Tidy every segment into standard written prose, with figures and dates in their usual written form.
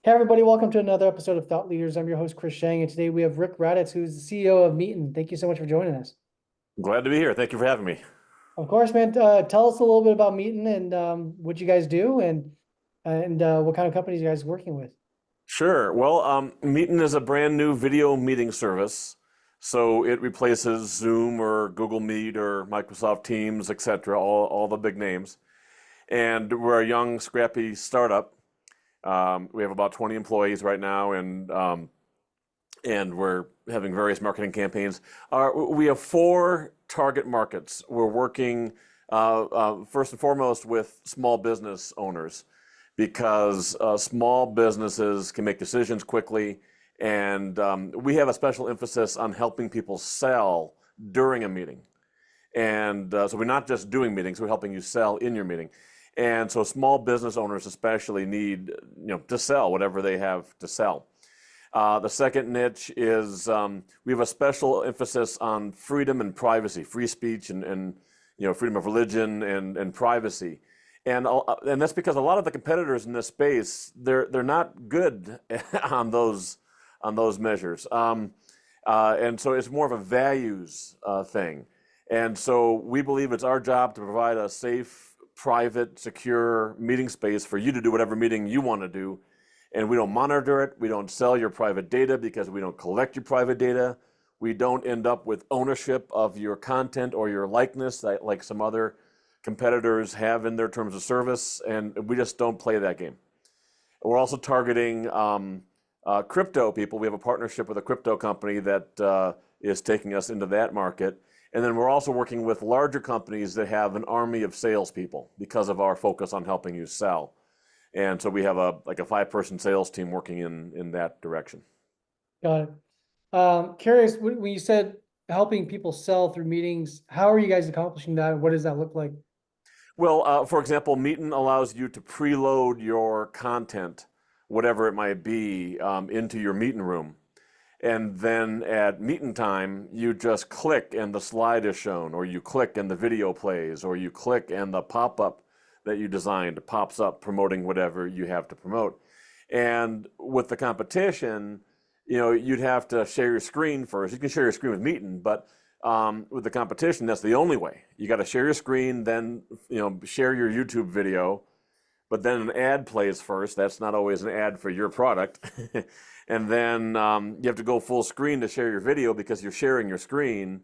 Hey everybody, welcome to another episode of Thought Leaders. I'm your host, Chris Shang, and today we have Rick Raddatz, who's the CEO of Meetin. Thank you so much for joining us. Glad to be here. Thank you for having me. Of course, man, tell us a little bit about Meetin and what you guys do and what kind of companies you guys are working with. Sure. Well, Meetin is a brand new video meeting service. So it replaces Zoom or Google Meet or Microsoft Teams, etc., all the big names. And we're a young, scrappy startup. We have about 20 employees right now, and we're having various marketing campaigns. We have four target markets. We're working first and foremost with small business owners because small businesses can make decisions quickly, and we have a special emphasis on helping people sell during a meeting. And so we're not just doing meetings, we're helping you sell in your meeting. And so small business owners especially need, to sell whatever they have to sell. The second niche is we have a special emphasis on freedom and privacy, free speech and freedom of religion and privacy. And that's because a lot of the competitors in this space, they're not good on those measures. And so it's more of a values thing. And so we believe it's our job to provide a safe, private, secure meeting space for you to do whatever meeting you want to do. And we don't monitor it. We don't sell your private data because we don't collect your private data. We don't end up with ownership of your content or your likeness like some other competitors have in their terms of service. And we just don't play that game. We're also targeting crypto people. We have a partnership with a crypto company that is taking us into that market. And then we're also working with larger companies that have an army of salespeople because of our focus on helping you sell. And so we have a 5-person sales team working in that direction. Got it. Curious, when you said helping people sell through meetings, how are you guys accomplishing that? What does that look like? Well, for example, Meetin allows you to preload your content, whatever it might be, into your Meetin room. And then at meeting time, you just click and the slide is shown, or you click and the video plays, or you click and the pop-up that you designed pops up promoting whatever you have to promote. And with the competition, you'd have to share your screen first. You can share your screen with Meetin, but with the competition, that's the only way. You got to share your screen, then share your YouTube video, but then an ad plays first. That's not always an ad for your product. And then you have to go full screen to share your video because you're sharing your screen,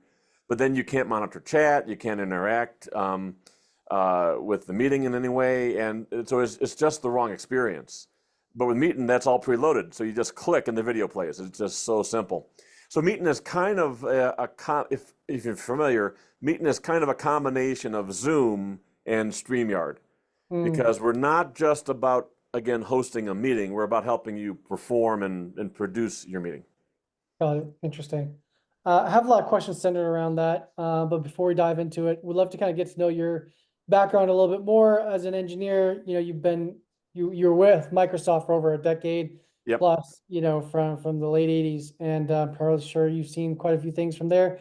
but then you can't monitor chat, you can't interact with the meeting in any way, and so it's just the wrong experience. But with Meetin, that's all preloaded, so you just click and the video plays. It's just so simple. So Meetin is kind of if you're familiar, Meetin is kind of a combination of Zoom and StreamYard because we're not just about, again, hosting a meeting. We're about helping you perform and produce your meeting. Got it. Interesting. I have a lot of questions centered around that, but before we dive into it, we'd love to kind of get to know your background a little bit more as an engineer. You're with Microsoft for over a decade Yep. plus, from the late 80s, and I'm probably sure you've seen quite a few things from there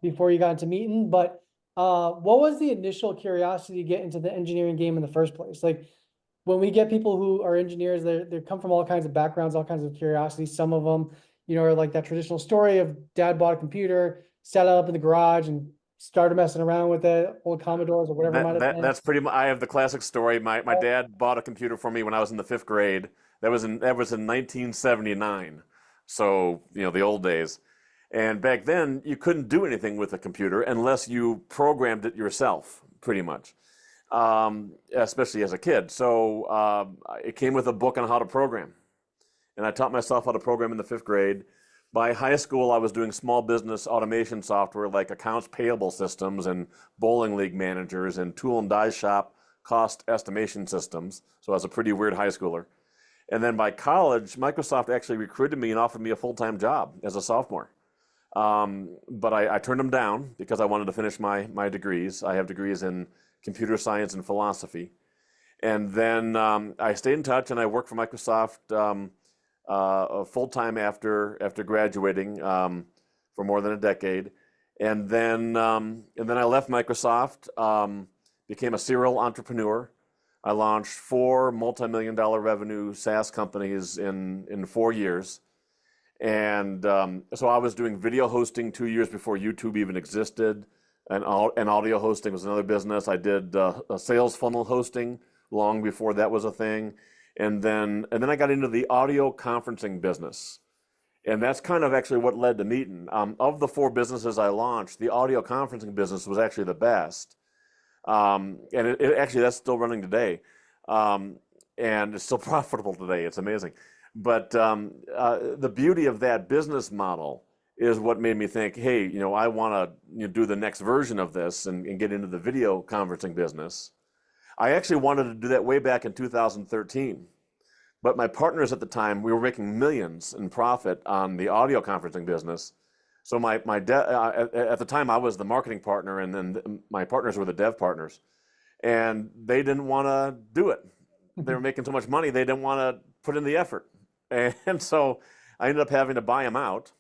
before you got into Meetin. But what was the initial curiosity to get into the engineering game in the first place? Like, when we get people who are engineers, they come from all kinds of backgrounds, all kinds of curiosities. Some of them, are like that traditional story of dad bought a computer, set it up in the garage, and started messing around with it, old Commodores or whatever it might have been. That's pretty much. I have the classic story. My dad bought a computer for me when I was in the 5th grade. That was in 1979. So the old days. And back then you couldn't do anything with a computer unless you programmed it yourself, pretty much. Especially as a kid. So it came with a book on how to program. And I taught myself how to program in the 5th grade. By high school, I was doing small business automation software like accounts payable systems and bowling league managers and tool and die shop cost estimation systems. So I was a pretty weird high schooler. And then by college, Microsoft actually recruited me and offered me a full-time job as a sophomore. But I turned them down because I wanted to finish my degrees. I have degrees in computer science and philosophy. And then I stayed in touch and I worked for Microsoft full-time after graduating for more than a decade. And then I left Microsoft, became a serial entrepreneur, I launched 4 multi-million-dollar revenue SaaS companies in 4 years. And so I was doing video hosting 2 years before YouTube even existed, and audio hosting was another business. I did a sales funnel hosting long before that was a thing, and then I got into the audio conferencing business, and that's kind of actually what led to Meetin. Of the 4 businesses I launched, the audio conferencing business was actually the best, and it actually that's still running today, and it's still profitable today. It's amazing. But the beauty of that business model is what made me think, hey, I want to do the next version of this and get into the video conferencing business. I actually wanted to do that way back in 2013. But my partners at the time, we were making millions in profit on the audio conferencing business. So at the time, I was the marketing partner, and then my partners were the dev partners. And they didn't want to do it. They were making so much money, they didn't want to put in the effort. And so I ended up having to buy them out,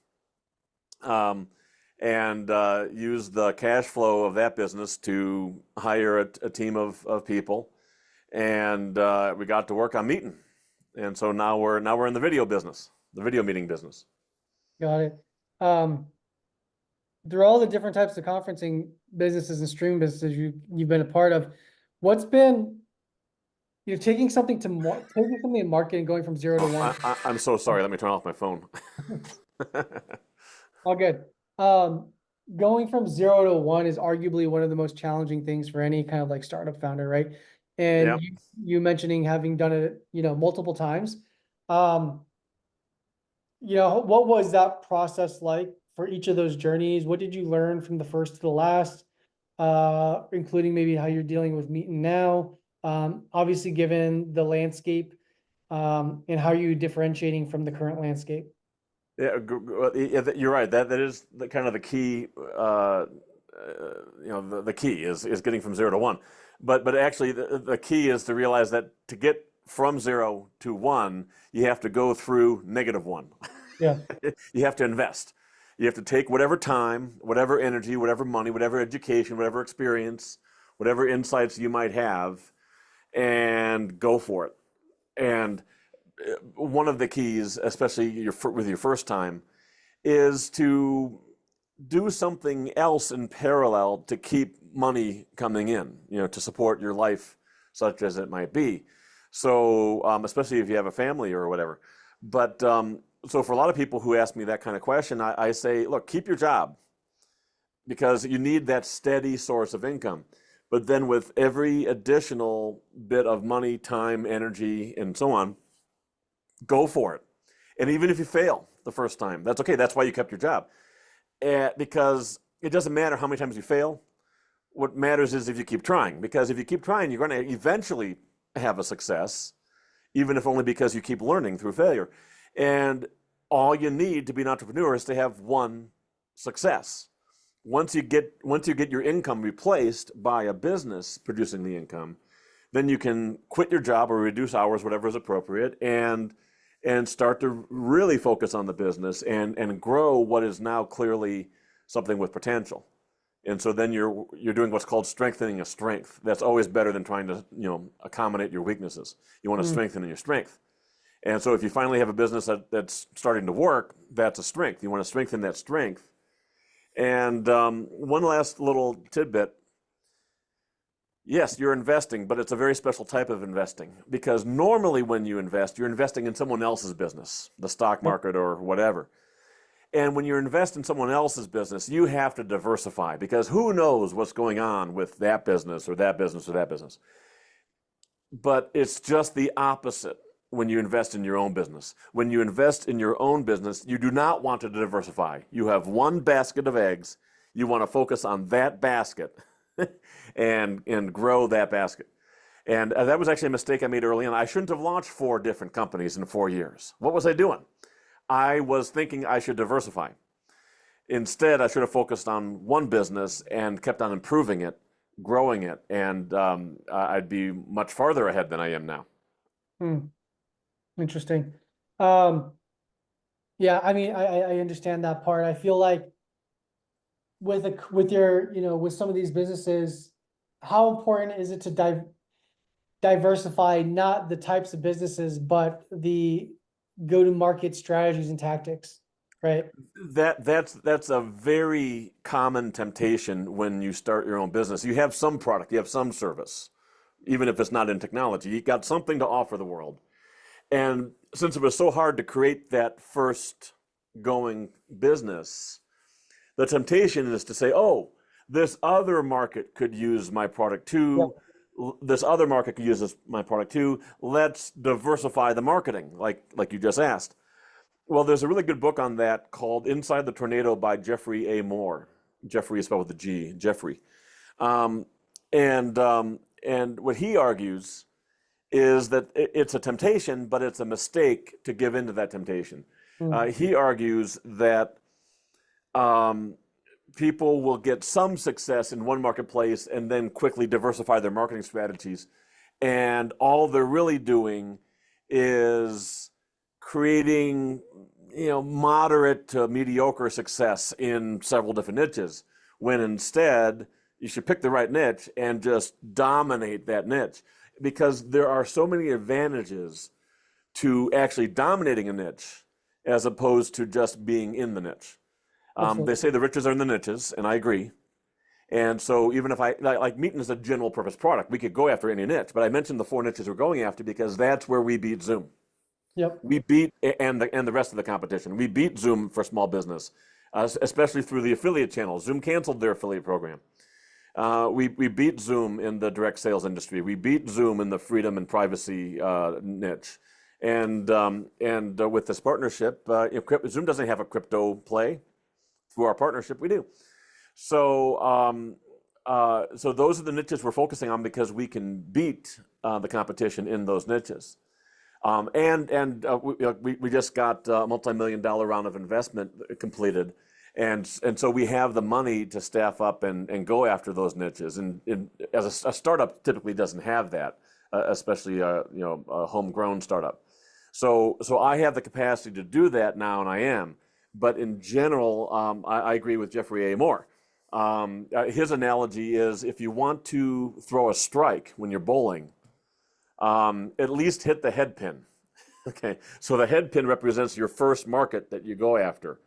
and use the cash flow of that business to hire a team of people. And we got to work on Meetin. And so now we're in the video business, the video meeting business. Got it. Through all the different types of conferencing businesses and streaming businesses you've been a part of, what's been taking something in marketing, going from 0 to 1. I'm so sorry. Let me turn off my phone. All good. Going from 0 to 1 is arguably one of the most challenging things for any kind of like startup founder, right? And Yep. you mentioning having done it, multiple times. What was that process like for each of those journeys? What did you learn from the first to the last, including maybe how you're dealing with Meetin now? Obviously, given the landscape, and how are you differentiating from the current landscape? Yeah, you're right. That is the kind of the key. The key is getting from 0 to 1. But actually, the key is to realize that to get from 0 to 1, you have to go through -1. Yeah. You have to invest. You have to take whatever time, whatever energy, whatever money, whatever education, whatever experience, whatever insights you might have, and go for it. And one of the keys, especially with your first time, is to do something else in parallel to keep money coming in, to support your life, such as it might be. So, especially if you have a family or whatever. But so for a lot of people who ask me that kind of question, I say, look, keep your job, because you need that steady source of income. But then with every additional bit of money, time, energy, and so on, go for it. And even if you fail the first time, that's okay. That's why you kept your job. Because it doesn't matter how many times you fail. What matters is if you keep trying. Because if you keep trying, you're going to eventually have a success, even if only because you keep learning through failure. And all you need to be an entrepreneur is to have one success. Once you get your income replaced by a business producing the income, then you can quit your job or reduce hours, whatever is appropriate, and start to really focus on the business and grow what is now clearly something with potential. And so then you're doing what's called strengthening a strength. That's always better than trying to accommodate your weaknesses. You want to strengthen your strength. And so if you finally have a business that's starting to work, that's a strength. You want to strengthen that strength. And one last little tidbit. Yes, you're investing, but it's a very special type of investing, because normally when you invest, you're investing in someone else's business, the stock market or whatever. And when you invest in someone else's business, you have to diversify, because who knows what's going on with that business or that business or that business. But it's just the opposite when you invest in your own business. When you invest in your own business, you do not want to diversify. You have one basket of eggs. You want to focus on that basket and grow that basket. And that was actually a mistake I made early on. I shouldn't have launched 4 different companies in 4 years. What was I doing? I was thinking I should diversify. Instead, I should have focused on one business and kept on improving it, growing it, and I'd be much farther ahead than I am now. Interesting. Yeah, I mean, I understand that part. I feel like with your, with some of these businesses, how important is it to diversify not the types of businesses, but the go-to-market strategies and tactics, right? That's a very common temptation when you start your own business. You have some product, you have some service, even if it's not in technology. You got something to offer the world. And since it was so hard to create that first going business, the temptation is to say, oh, this other market could use my product too. This other market could use my product too. Let's diversify the marketing, like you just asked. Well, there's a really good book on that called Inside the Tornado by Jeffrey A. Moore. Jeffrey is spelled with a G, Jeffrey. And what he argues is that it's a temptation, but it's a mistake to give in to that temptation. He argues that people will get some success in one marketplace and then quickly diversify their marketing strategies. And all they're really doing is creating, moderate to mediocre success in several different niches, when instead you should pick the right niche and just dominate that niche, because there are so many advantages to actually dominating a niche as opposed to just being in the niche. They say the riches are in the niches, and I agree. And so even if like Meetin is a general purpose product, we could go after any niche, but I mentioned the 4 niches we're going after because that's where we beat Zoom. Yep. We beat, and the rest of the competition. We beat Zoom for small business, especially through the affiliate channel. Zoom canceled their affiliate program. We beat Zoom in the direct sales industry. We beat Zoom in the freedom and privacy niche. And with this partnership, Zoom doesn't have a crypto play. Through our partnership, we do. So so those are the niches we're focusing on because we can beat the competition in those niches. We just got a multi-million-dollar round of investment completed, and so we have the money to staff up and go after those niches. And as a startup, typically doesn't have that, especially a homegrown startup. So I have the capacity to do that now, and I am. But in general, I agree with Jeffrey A. Moore. His analogy is if you want to throw a strike when you're bowling, at least hit the head pin. Okay, so the head pin represents your first market that you go after.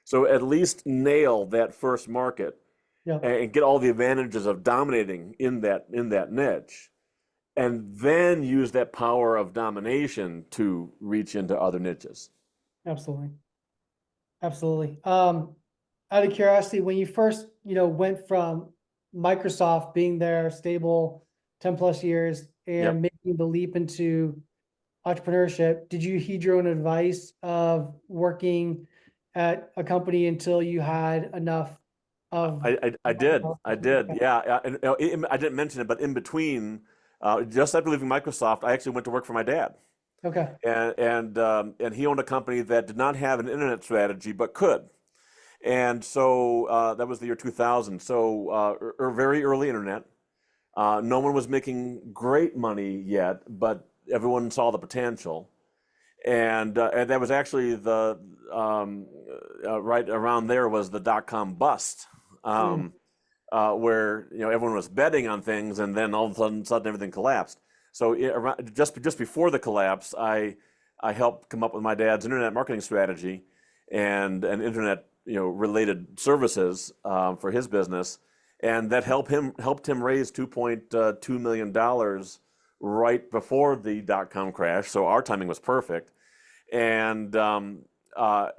So at least nail that first market and get all the advantages of dominating in that niche, and then use that power of domination to reach into other niches. Absolutely. Absolutely. Out of curiosity, when you first, went from Microsoft being there stable 10 plus years and making the leap into entrepreneurship, did you heed your own advice of working at a company until you had enough of? I did. Yeah. And I didn't mention it, but in between, just after leaving Microsoft, I actually went to work for my dad. Okay. And he owned a company that did not have an internet strategy, but could. And so that was the year 2000. So very early internet. No one was making great money yet, but everyone saw the potential. And that was actually the right around there was the dot-com bust, where everyone was betting on things, and then all of a sudden everything collapsed. So just before the collapse, I helped come up with my dad's internet marketing strategy and internet related services for his business, and that helped him raise $2.2 million right before the dot-com crash. So our timing was perfect, and I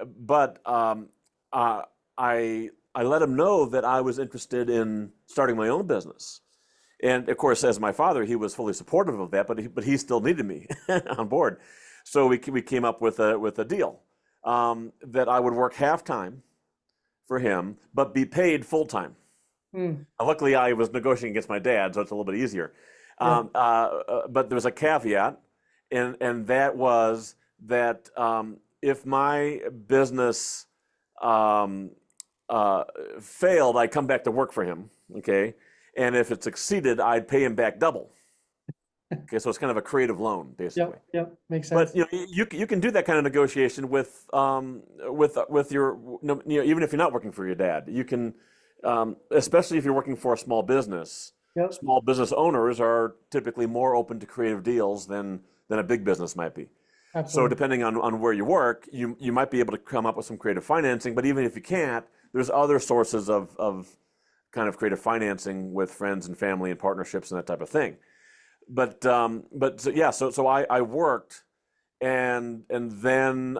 let him know that I was interested in starting my own business. And of course, as my father, he was fully supportive of that, but he still needed me on board. So we came up with a deal that I would work half-time for him, but be paid full-time. Luckily, I was negotiating against my dad, so it's a little bit easier. But there was a caveat, and that was that if my business failed, I'd come back to work for him, okay? And if it succeeded, I'd pay him back double. Okay, so it's kind of a creative loan, basically. Yep, makes sense. But you can do that kind of negotiation with your even if you're not working for your dad. You can, especially if you're working for a small business, Yep. Small business owners are typically more open to creative deals than a big business might be. So Absolutely. depending on where you work, you might be able to come up with some creative financing, but even if you can't, there's other sources of kind of creative financing with friends and family and partnerships and that type of thing. But so, yeah, so I worked, and then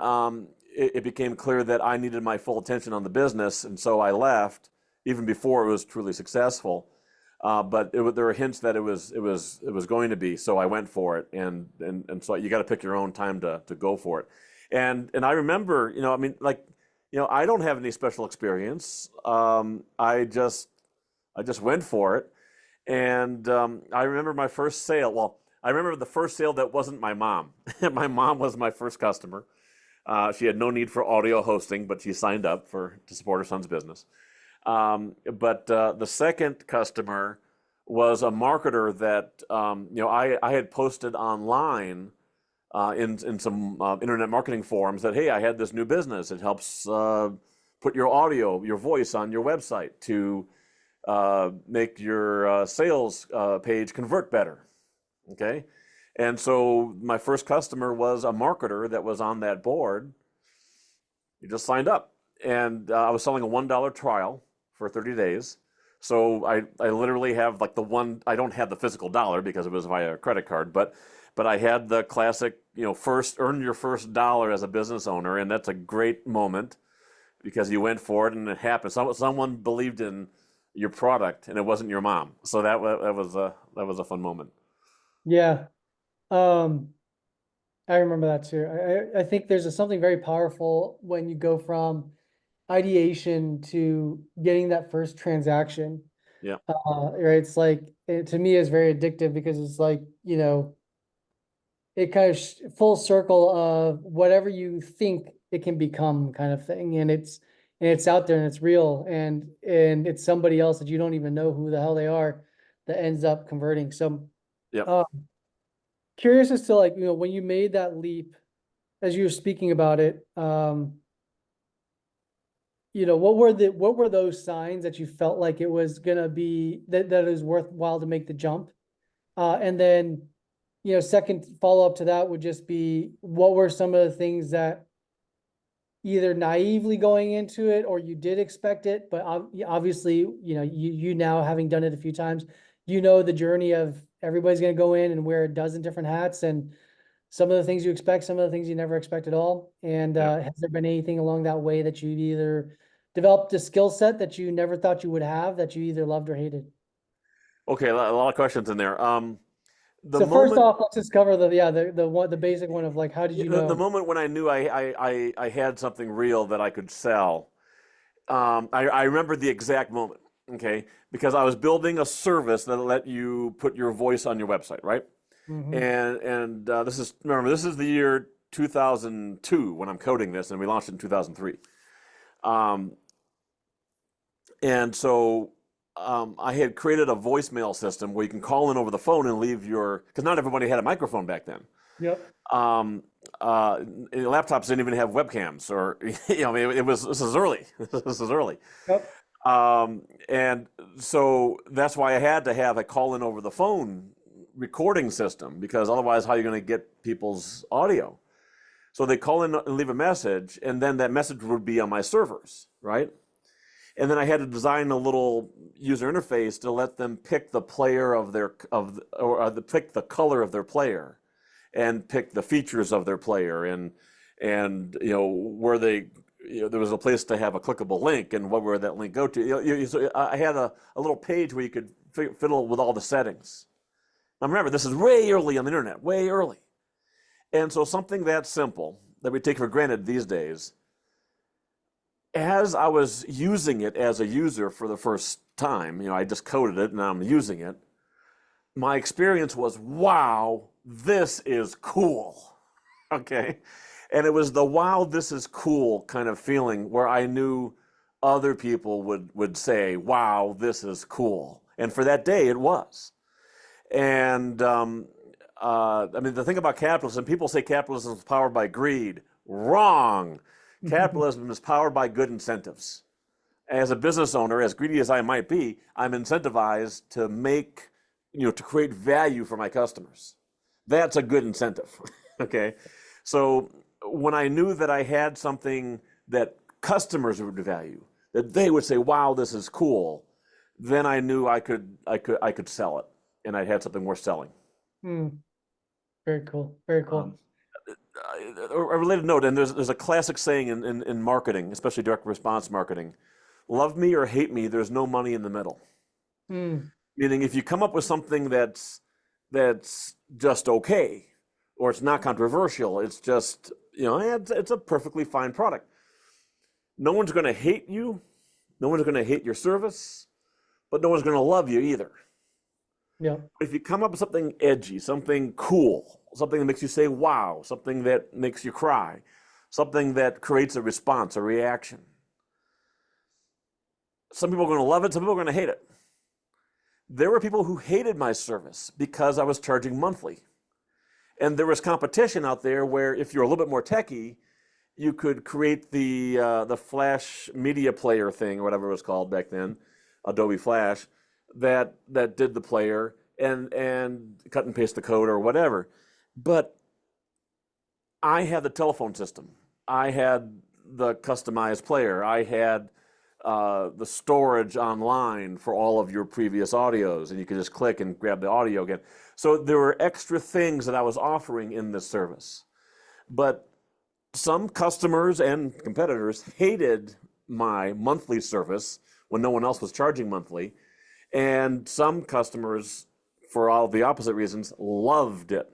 it became clear that I needed my full attention on the business, and so I left even before it was truly successful. But there were hints that it was going to be, so I went for it, and so you got to pick your own time to go for it. And I remember, I mean, like, I don't have any special experience. I just went for it, and I remember my first sale. Well, I remember the first sale that wasn't my mom. My mom was my first customer. She had no need for audio hosting, but she signed up to support her son's business. But the second customer was a marketer that I had posted online in some internet marketing forums that, hey, I had this new business. It helps put your voice on your website to make your sales page convert better. Okay. And so my first customer was a marketer that was on that board. He just signed up, and I was selling a $1 trial for 30 days. So I literally have like I don't have the physical dollar because it was via a credit card, but I had the classic, first earn your first dollar as a business owner. And that's a great moment because you went for it and it happened. Someone believed in your product and it wasn't your mom. So that was a fun moment. Yeah. Um, I remember that too. I think there's something very powerful when you go from ideation to getting that first transaction. Yeah. Right. It's like, to me, it's very addictive because it's like, it kind of full circle of whatever you think it can become kind of thing. And it's out there and it's real, and it's somebody else that you don't even know who the hell they are that ends up converting. So, Yep. curious as to, like, when you made that leap, as you were speaking about it, what were those signs that you felt like it was gonna be that it was worthwhile to make the jump? And then, second follow-up to that would just be, what were some of the things that either naively going into it or you did expect it, but obviously, you now, having done it a few times, the journey of everybody's gonna go in and wear a dozen different hats, and some of the things you expect, some of the things you never expect at all. And Yep. has there been anything along that way that you either developed a skill set that you never thought you would have, that you either loved or hated? Okay, a lot of questions in there. The So first moment off, let's just cover the basic one of, like, how did you the know? moment when I knew I had something real that I could sell, I remember the exact moment, okay? Because I was building a service that let you put your voice on your website, right? Mm-hmm. And this is the year 2002 when I'm coding this, and we launched it in 2003. Um, and so I had created a voicemail system where you can call in over the phone and leave because not everybody had a microphone back then. Yep. Um, Laptops didn't even have webcams, or this is early. This is early. Yep. And so that's why I had to have a call in over the phone recording system, because otherwise, how are you going to get people's audio? So they call in and leave a message, and then that message would be on my servers, right? And then I had to design a little user interface to let them pick the player pick the color of their player, and pick the features of their player, and where there was a place to have a clickable link, and where that link go to. So I had a little page where you could fiddle with all the settings. Now remember, this is way early on the internet, way early. And so something that simple that we take for granted these days, as I was using it as a user for the first time, I just coded it and I'm using it, my experience was, wow, this is cool. Okay. And it was the wow, this is cool kind of feeling where I knew other people would say, wow, this is cool. And for that day, it was. And I mean, the thing about capitalism, people say capitalism is powered by greed. Wrong. Capitalism is powered by good incentives. As a business owner, as greedy as I might be, I'm incentivized to make to create value for my customers. That's a good incentive. Okay. So when I knew that I had something that customers would value, that they would say, wow, this is cool, then I knew I could sell it, and I had something worth selling. Very cool. Very cool. A related note, and there's a classic saying in marketing, especially direct response marketing: love me or hate me, there's no money in the middle. Meaning, if you come up with something that's just okay, or it's not controversial, it's just, it's a perfectly fine product. No one's going to hate you, no one's going to hate your service, but no one's going to love you either. Yeah. If you come up with something edgy, something cool, something that makes you say wow, something that makes you cry, something that creates a response, a reaction, some people are going to love it, some people are going to hate it. There were people who hated my service because I was charging monthly. And there was competition out there where if you're a little bit more techie, you could create the Flash media player thing, or whatever it was called back then, Adobe Flash, that did the player and cut and paste the code or whatever. But I had the telephone system. I had the customized player. I had the storage online for all of your previous audios, and you could just click and grab the audio again. So there were extra things that I was offering in this service. But some customers and competitors hated my monthly service when no one else was charging monthly. And some customers, for all the opposite reasons, loved it.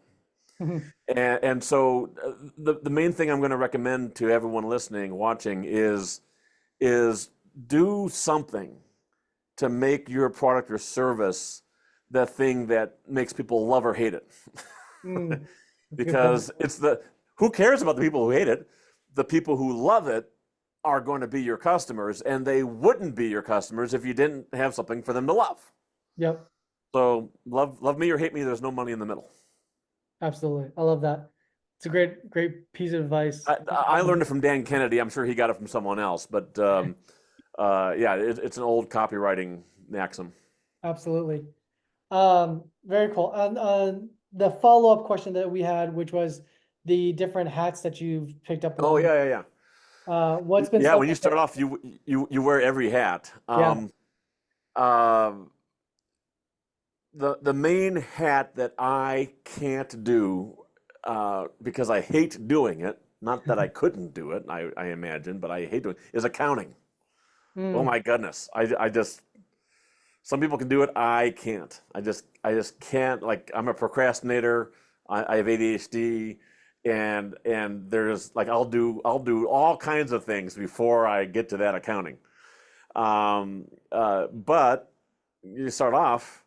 And so the main thing I'm going to recommend to everyone listening, watching, is do something to make your product or service the thing that makes people love or hate it. Because who cares about the people who hate it? The people who love it are going to be your customers, and they wouldn't be your customers if you didn't have something for them to love. Yep. So love me or hate me, there's no money in the middle. Absolutely. I love that. It's a great piece of advice. I learned it from Dan Kennedy. I'm sure he got it from someone else, but yeah, it's an old copywriting maxim. Absolutely. Very cool. And the follow-up question that we had, which was the different hats that you've picked up. Oh, yeah. What's been when you start off, you wear every hat. The main hat that I can't do because I hate doing it, not that I couldn't do it, I imagine, but I hate doing it, is accounting. Oh my goodness. I just, some people can do it, I can't. I just can't. Like, I'm a procrastinator. I have ADHD, and there's like, I'll do all kinds of things before I get to that accounting. But you start off,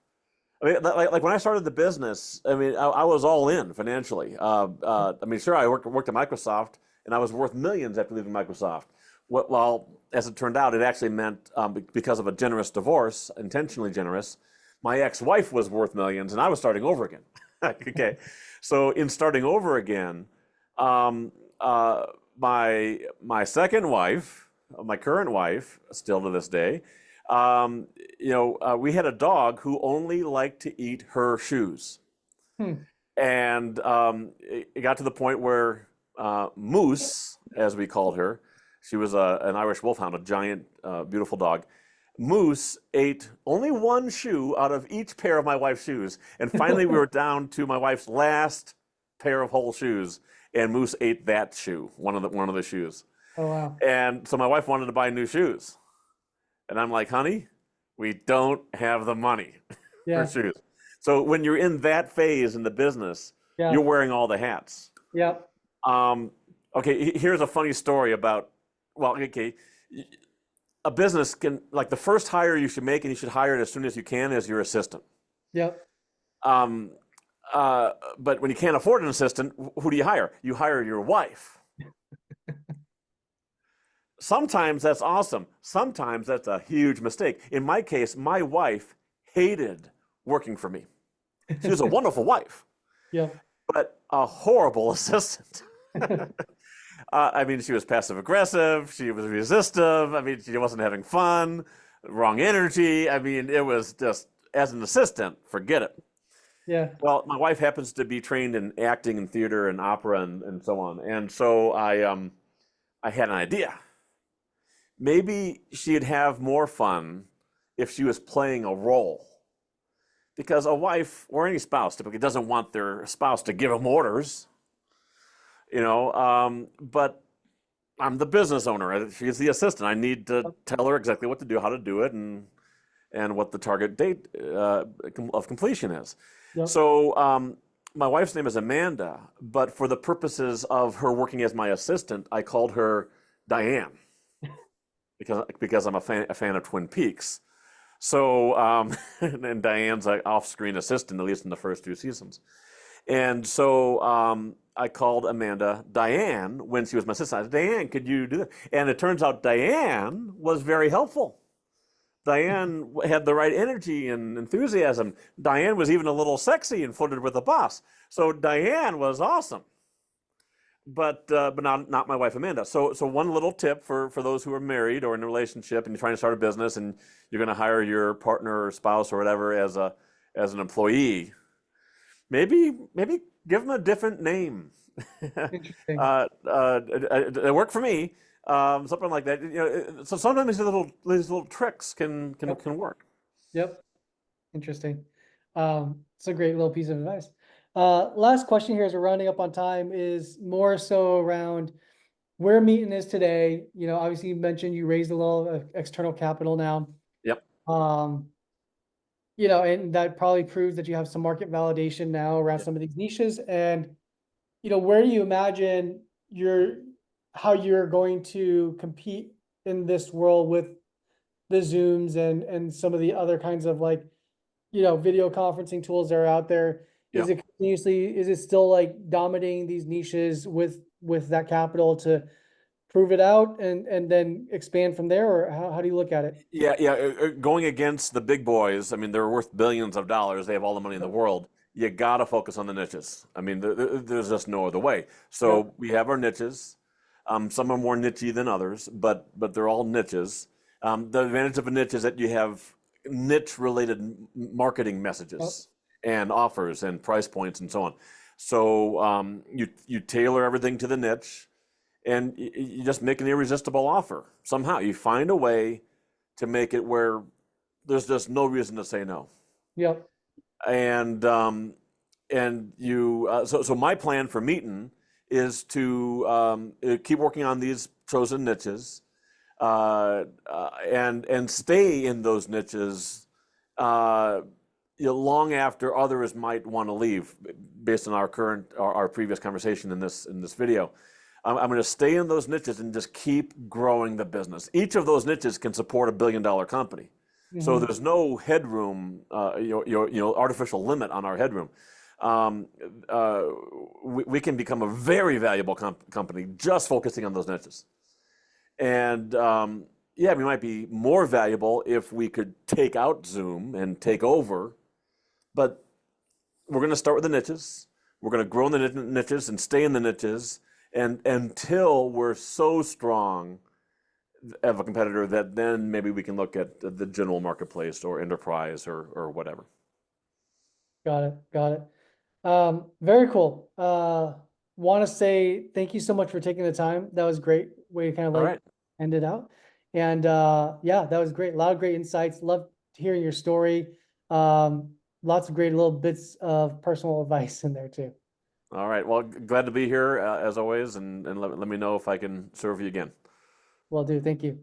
I mean, like when I started the business, I mean, I was all in financially. I mean, sure, I worked at Microsoft, and I was worth millions after leaving Microsoft. Well, as it turned out, it actually meant, because of a generous divorce, intentionally generous, my ex-wife was worth millions, and I was starting over again. Okay, so in starting over again, my second wife, my current wife, still to this day, we had a dog who only liked to eat her shoes. And it got to the point where Moose, as we called her, she was an Irish wolfhound, a giant, beautiful dog. Moose ate only one shoe out of each pair of my wife's shoes. And finally, we were down to my wife's last pair of whole shoes, and Moose ate that shoe, one of the shoes. Oh, wow. And so my wife wanted to buy new shoes. And I'm like, honey, we don't have the money for shoes. So when you're in that phase in the business, you're wearing all the hats. Yep. Okay, here's a funny story about, a business can, like, the first hire you should make, and you should hire it as soon as you can, is your assistant. Yep. But when you can't afford an assistant, who do you hire? You hire your wife. Sometimes that's awesome. Sometimes that's a huge mistake. In my case, my wife hated working for me. She was a wonderful wife, but a horrible assistant. I mean, she was passive aggressive. She was resistive. I mean, she wasn't having fun. Wrong energy. I mean, it was just as an assistant, forget it. Yeah. Well, my wife happens to be trained in acting and theater and opera and so on. And so I had an idea. Maybe she'd have more fun if she was playing a role. Because a wife or any spouse typically doesn't want their spouse to give them orders, but I'm the business owner. She's the assistant. I need to tell her exactly what to do, how to do it, and what the target date of completion is. Yep. So my wife's name is Amanda, but for the purposes of her working as my assistant, I called her Diane because I'm a fan of Twin Peaks. So and Diane's an off-screen assistant, at least in the first 2 seasons. And so I called Amanda Diane when she was my assistant. I said, Diane, could you do that? And it turns out Diane was very helpful. Diane had the right energy and enthusiasm. Diane was even a little sexy and flirted with the boss. So Diane was awesome. But not my wife Amanda. So one little tip for those who are married or in a relationship and you're trying to start a business and you're going to hire your partner or spouse or whatever as an employee, maybe give them a different name. Interesting. It worked for me. Something like that. So sometimes these little tricks can work. Yep. Interesting. It's a great little piece of advice. Last question here as we're rounding up on time is more so around where Meetin is today. Obviously you mentioned you raised a little external capital now. Yep. And that probably proves that you have some market validation now around some of these niches. And, where do you imagine how you're going to compete in this world with the Zooms and some of the other kinds of video conferencing tools that are out there? Is it still like dominating these niches with that capital to prove it out and then expand from there? Or how do you look at it? Yeah. Going against the big boys, I mean, they're worth billions of dollars. They have all the money in the world. You got to focus on the niches. I mean, there's just no other way. So we have our niches. Some are more nichey than others, but they're all niches. The advantage of a niche is that you have niche-related marketing messages and offers and price points and so on. So you tailor everything to the niche, and you just make an irresistible offer. Somehow you find a way to make it where there's just no reason to say no. Yep. And so my plan for Meetin is to keep working on these chosen niches, and stay in those niches long after others might want to leave, based on our previous conversation in this video. I'm going to stay in those niches and just keep growing the business. Each of those niches can support $1 billion company. So there's no headroom, artificial limit on our headroom. We can become a very valuable company just focusing on those niches. And we might be more valuable if we could take out Zoom and take over. But we're going to start with the niches. We're going to grow in the niches and stay in the niches, and until we're so strong of a competitor that then maybe we can look at the general marketplace or enterprise or whatever. Got it. Very cool. Want to say thank you so much for taking the time. That was great way to kind of end it out. And that was great. A lot of great insights. Love hearing your story. Lots of great little bits of personal advice in there too. All right. Well, glad to be here as always, and let me know if I can serve you again. Will do. Thank you.